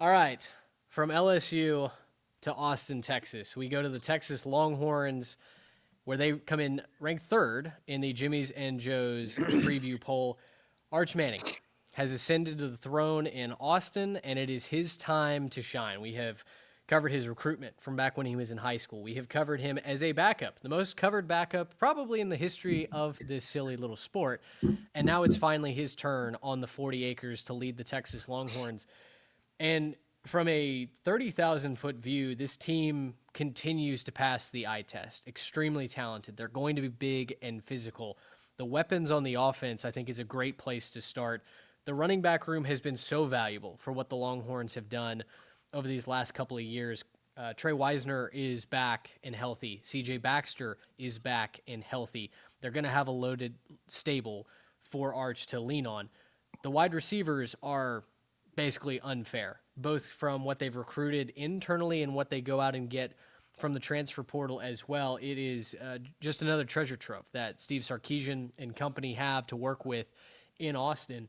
All right. From LSU to Austin, Texas. We go to the Texas Longhorns, where they come in ranked third in the Jimmy's and Joe's preview poll. Arch Manning has ascended to the throne in Austin, and it is his time to shine. We have covered his recruitment from back when he was in high school. We have covered him as a backup, the most covered backup probably in the history of this silly little sport. And now it's finally his turn on the 40 acres to lead the Texas Longhorns. And from a 30,000-foot view, this team continues to pass the eye test. Extremely talented. They're going to be big and physical. The weapons on the offense, I think, is a great place to start. The running back room has been so valuable for what the Longhorns have done over these last couple of years. Trey Wisner is back and healthy. CJ Baxter is back and healthy. They're going to have a loaded stable for Arch to lean on. The wide receivers are basically unfair, both from what they've recruited internally and what they go out and get from the transfer portal as well. It is just another treasure trove that Steve Sarkisian and company have to work with in Austin.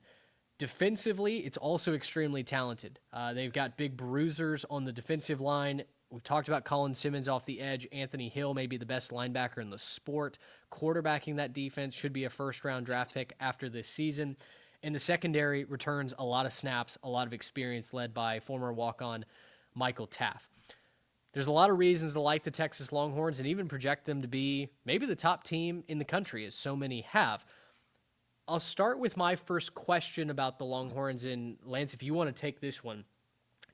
Defensively, it's also extremely talented. They've got big bruisers on the defensive line. We've talked about Colin Simmons off the edge. Anthony Hill may be the best linebacker in the sport. Quarterbacking that defense should be a first-round draft pick after this season. And the secondary returns a lot of snaps, a lot of experience led by former walk-on Michael Taff. There's a lot of reasons to like the Texas Longhorns and even project them to be maybe the top team in the country, as so many have. I'll start with my first question about the Longhorns. And Lance, if you want to take this one,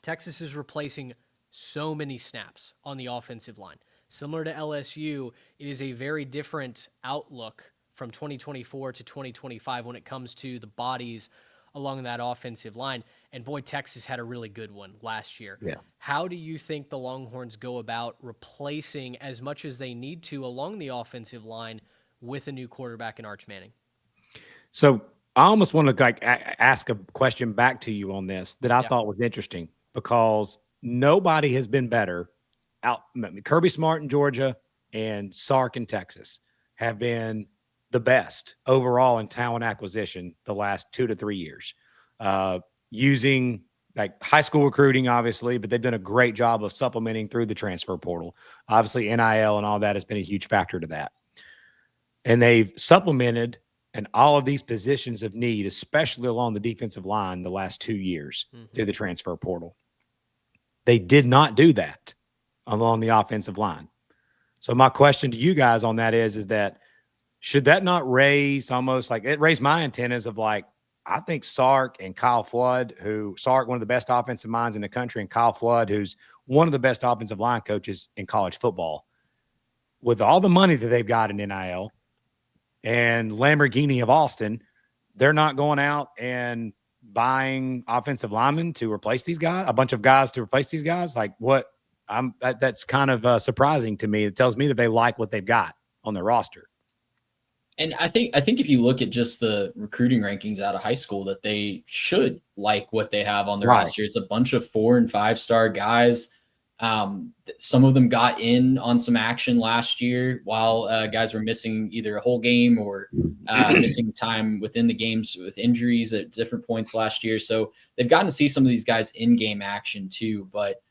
Texas is replacing so many snaps on the offensive line. Similar to LSU, it is a very different outlook from 2024 to 2025 when it comes to the bodies along that offensive line. And boy, Texas had a really good one last year. Yeah. How do you think the Longhorns go about replacing as much as they need to along the offensive line with a new quarterback in Arch Manning? So I almost want to ask a question back to you on this that I thought was interesting because nobody has been better. Kirby Smart in Georgia and Sark in Texas have been the best overall in talent acquisition the last 2 to 3 years, using like high school recruiting, obviously, but they've done a great job of supplementing through the transfer portal. Obviously, NIL and all that has been a huge factor to that. And they've supplemented in all of these positions of need, especially along the defensive line, the last 2 years through the transfer portal. They did not do that along the offensive line. So my question to you guys on that is that should that not raise almost like it raised my antennas of like, I think Sark and Kyle Flood, Sark, one of the best offensive minds in the country, and Kyle Flood, who's one of the best offensive line coaches in college football, with all the money that they've got in NIL and Lamborghini of Austin, they're not going out and buying offensive linemen to replace these guys, a bunch of guys to replace these guys. Like what that's kind of surprising to me. It tells me that they like what they've got on their roster. And I think if you look at just the recruiting rankings out of high school, that they should like what they have on their roster. It's a bunch of 4- and 5-star guys. Some of them got in on some action last year while guys were missing either a whole game or missing time within the games with injuries at different points last year. So they've gotten to see some of these guys in game action too. But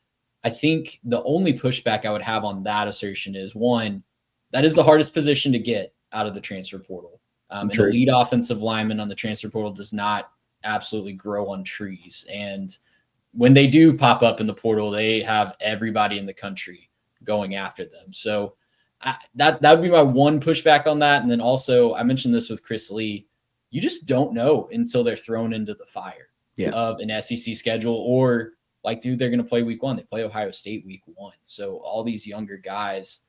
I think the only pushback I would have on that assertion is, one, that is the hardest position to get out of the transfer portal. And the lead offensive lineman on the transfer portal does not absolutely grow on trees. And when they do pop up in the portal, they have everybody in the country going after them. So that would be my one pushback on that. And then also, I mentioned this with Chris Lee, you just don't know until they're thrown into the fire of an SEC schedule, or like, dude, they're going to play week 1. They play Ohio State week 1. So all these younger guys,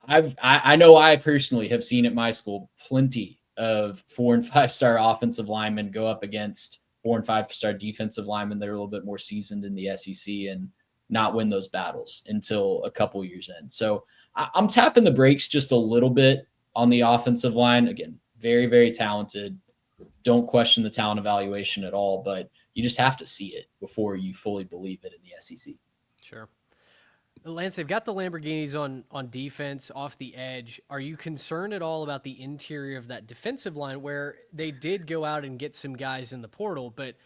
I know I personally have seen at my school plenty of 4- and 5-star offensive linemen go up against 4- and 5-star defensive linemen that are a little bit more seasoned in the SEC and not win those battles until a couple years in. So I'm tapping the brakes just a little bit on the offensive line. Again, very, very talented. Don't question the talent evaluation at all, but you just have to see it before you fully believe it in the SEC. Sure. Lance, they've got the Lamborghinis on defense off the edge. Are you concerned at all about the interior of that defensive line, where they did go out and get some guys in the portal, but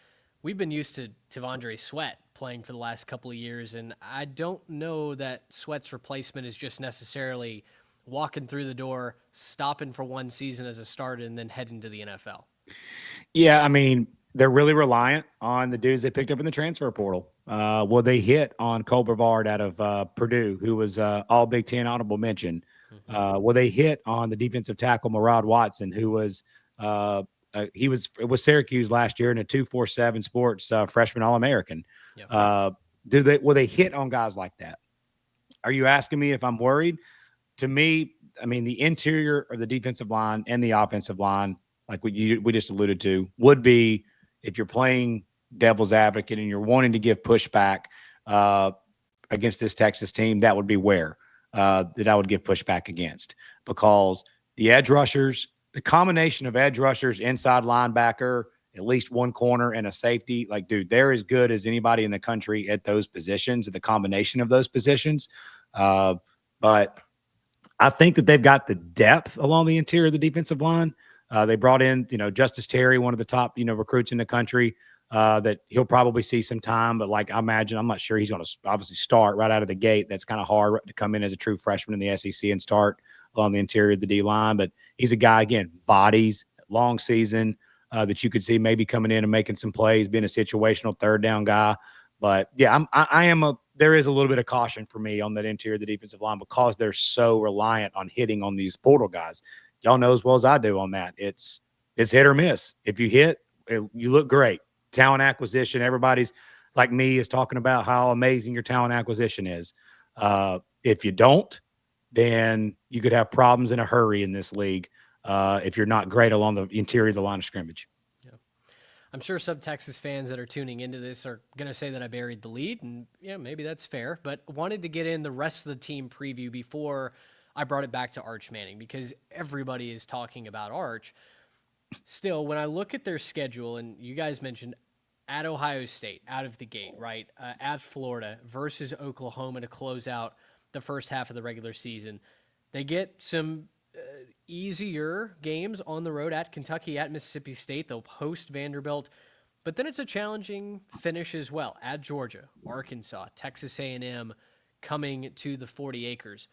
we've been used to Tavondre Sweat playing for the last couple of years, and I don't know that Sweat's replacement is just necessarily walking through the door, stopping for one season as a starter, and then heading to the NFL. Yeah, I mean, they're really reliant on the dudes they picked up in the transfer portal. Well, they hit on Cole Brevard out of Purdue, who was all Big Ten honorable mention. Well, they hit on the defensive tackle Murad Watson, who was he was with Syracuse last year in a 247 sports freshman All American. Yep. Will they hit on guys like that? Are you asking me if I'm worried? To me, I mean, the interior of the defensive line and the offensive line, like we just alluded to, would be, if you're playing devil's advocate and you're wanting to give pushback against this Texas team, that would be where that I would give pushback against, because the edge rushers, the combination of edge rushers, inside linebacker, at least one corner and a safety, like, dude, they're as good as anybody in the country at those positions, at the combination of those positions. But I think that they've got the depth along the interior of the defensive line. They brought in, Justice Terry, one of the top, recruits in the country, that he'll probably see some time. But like, I'm not sure he's going to obviously start right out of the gate. That's kind of hard to come in as a true freshman in the SEC and start along the interior of the D line. But he's a guy, again, bodies, long season, that you could see maybe coming in and making some plays, being a situational third down guy. But yeah, there is a little bit of caution for me on that interior of the defensive line, because they're so reliant on hitting on these portal guys. Y'all know as well as I do on that. It's hit or miss. If you hit, you look great. Talent acquisition. Everybody's like me is talking about how amazing your talent acquisition is. If you don't, then you could have problems in a hurry in this league if you're not great along the interior of the line of scrimmage. I'm sure some Texas fans that are tuning into this are going to say that I buried the lead, and yeah, maybe that's fair, but wanted to get in the rest of the team preview before I brought it back to Arch Manning, because everybody is talking about Arch. Still, when I look at their schedule, and you guys mentioned at Ohio State, out of the gate, right? At Florida versus Oklahoma to close out the first half of the regular season. They get some easier games on the road at Kentucky, at Mississippi State. They'll host Vanderbilt, but then it's a challenging finish as well at Georgia, Arkansas, Texas A&M, coming to the 40 acres.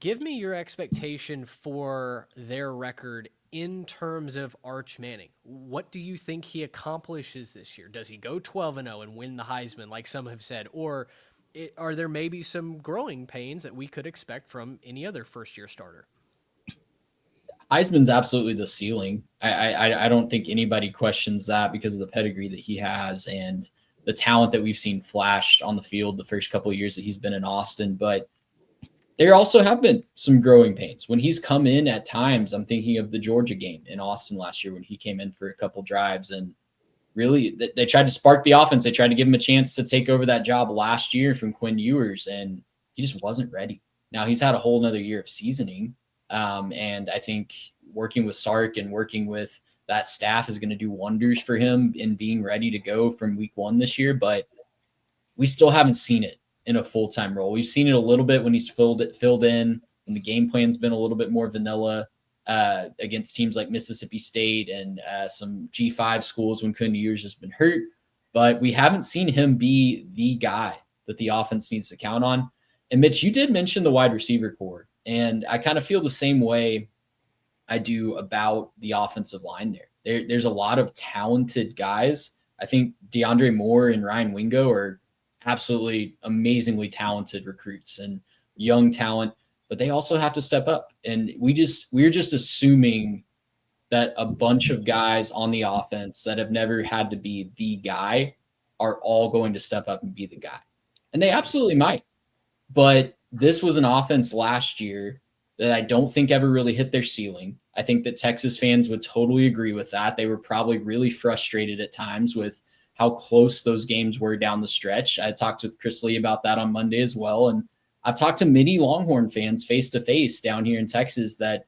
Give me your expectation for their record in terms of Arch Manning. What do you think he accomplishes this year? Does he go 12-0 and win the Heisman, like some have said, or are there maybe some growing pains that we could expect from any other first-year starter? Heisman's absolutely the ceiling. I don't think anybody questions that, because of the pedigree that he has and the talent that we've seen flashed on the field the first couple of years that he's been in Austin. But there also have been some growing pains. When he's come in at times, I'm thinking of the Georgia game in Austin last year when he came in for a couple drives, and really they tried to spark the offense. They tried to give him a chance to take over that job last year from Quinn Ewers, and he just wasn't ready. Now he's had a whole nother year of seasoning. And I think working with Sark and working with that staff is going to do wonders for him in being ready to go from week one this year. But we still haven't seen it in a full-time role. We've seen it a little bit when he's filled in, and the game plan's been a little bit more vanilla against teams like Mississippi State and some G5 schools when Quinn Ewers has been hurt. But we haven't seen him be the guy that the offense needs to count on. And Mitch, you did mention the wide receiver core, and I kind of feel the same way I do about the offensive line there. There's a lot of talented guys. I think DeAndre Moore and Ryan Wingo are absolutely amazingly talented recruits and young talent, but they also have to step up. And we're just assuming that a bunch of guys on the offense that have never had to be the guy are all going to step up and be the guy. And they absolutely might. But this was an offense last year that I don't think ever really hit their ceiling. I think that Texas fans would totally agree with that. They were probably really frustrated at times with how close those games were down the stretch. I talked with Chris Lee about that on Monday as well. And I've talked to many Longhorn fans face to face down here in Texas that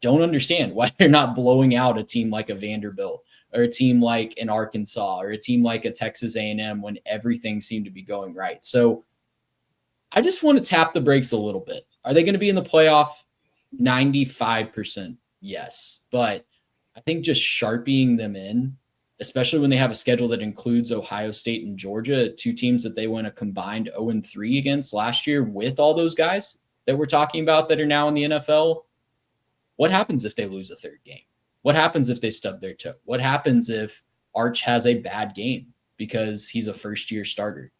don't understand why they're not blowing out a team like a Vanderbilt or a team like an Arkansas or a team like a Texas A&M when everything seemed to be going right. So I just want to tap the brakes a little bit. Are they going to be in the playoff? 95%, yes. But I think just sharpening them in especially when they have a schedule that includes Ohio State and Georgia, 2 teams that they went a combined 0-3 against last year with all those guys that we're talking about that are now in the NFL. What happens if they lose a third game? What happens if they stub their toe? What happens if Arch has a bad game because he's a first-year starter?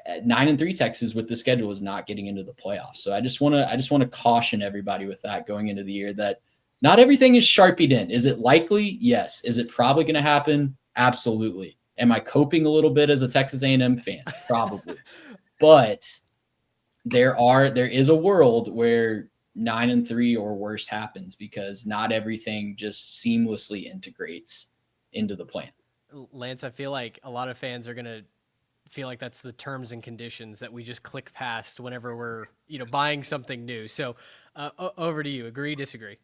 At 9-3 Texas with the schedule is not getting into the playoffs. So I just want to caution everybody with that going into the year, that not everything is sharpied in. Is it likely? Yes. Is it probably going to happen? Absolutely. Am I coping a little bit as a Texas A&M fan? Probably. But there is a world where 9-3 or worse happens, because not everything just seamlessly integrates into the plan. Lance, I feel like a lot of fans are going to feel like that's the terms and conditions that we just click past whenever we're, buying something new. So over to you. Agree, disagree?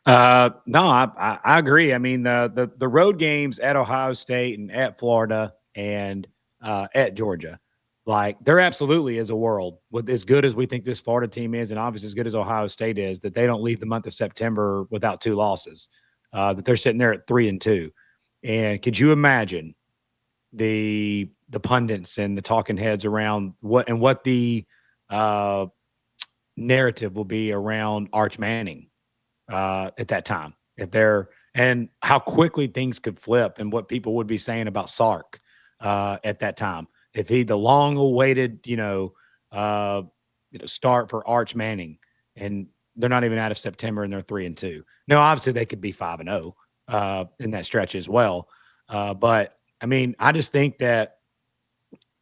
No, I agree. I mean, the road games at Ohio State and at Florida and at Georgia, like, there absolutely is a world with, as good as we think this Florida team is, and obviously as good as Ohio State is, that they don't leave the month of September without 2 losses, that they're sitting there at 3-2. And could you imagine the pundits and the talking heads around what the narrative will be around Arch Manning at that time, and how quickly things could flip, and what people would be saying about Sark at that time, if the long awaited start for Arch Manning, and they're not even out of September and they're 3-2. Now, obviously they could be 5-0 in that stretch as well, but I mean, I just think that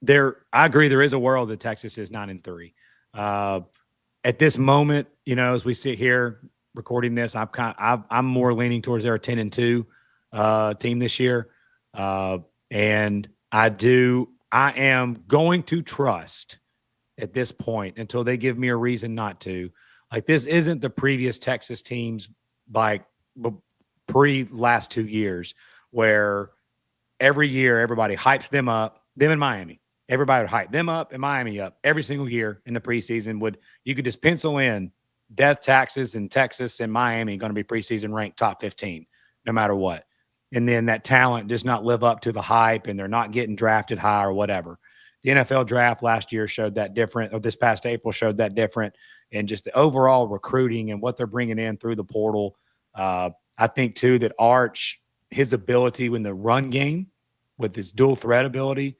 I agree, there is a world that Texas is 9-3 at this moment. As we sit here recording this, I'm more leaning towards their 10-2 team this year, and I am going to trust at this point until they give me a reason not to. Like, this isn't the previous Texas teams, like pre last 2 years, where every year everybody hypes them up, them in Miami. Everybody would hype them up and Miami up every single year in the preseason. You could just pencil in death taxes in Texas and Miami going to be preseason ranked top 15, no matter what. And then that talent does not live up to the hype, and they're not getting drafted high or whatever. The NFL draft last year showed that different, or this past April showed that different, and just the overall recruiting and what they're bringing in through the portal. I think too that Arch, his ability in the run game with his dual threat ability,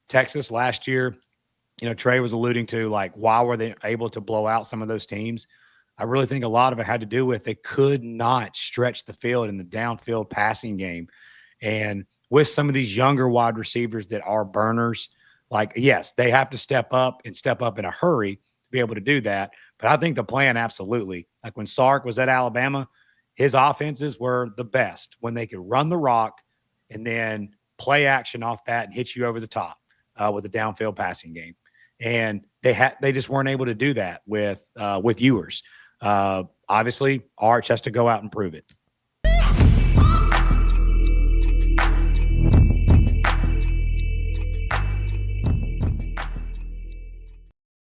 Texas last year, Trey was alluding to, like, why were they able to blow out some of those teams? I really think a lot of it had to do with they could not stretch the field in the downfield passing game. And with some of these younger wide receivers that are burners, like, yes, they have to step up in a hurry to be able to do that. But I think the plan, absolutely, like when Sark was at Alabama, his offenses were the best when they could run the rock and then play action off that and hit you over the top with a downfield passing game. And they just weren't able to do that with Ewers. Obviously, Arch has to go out and prove it.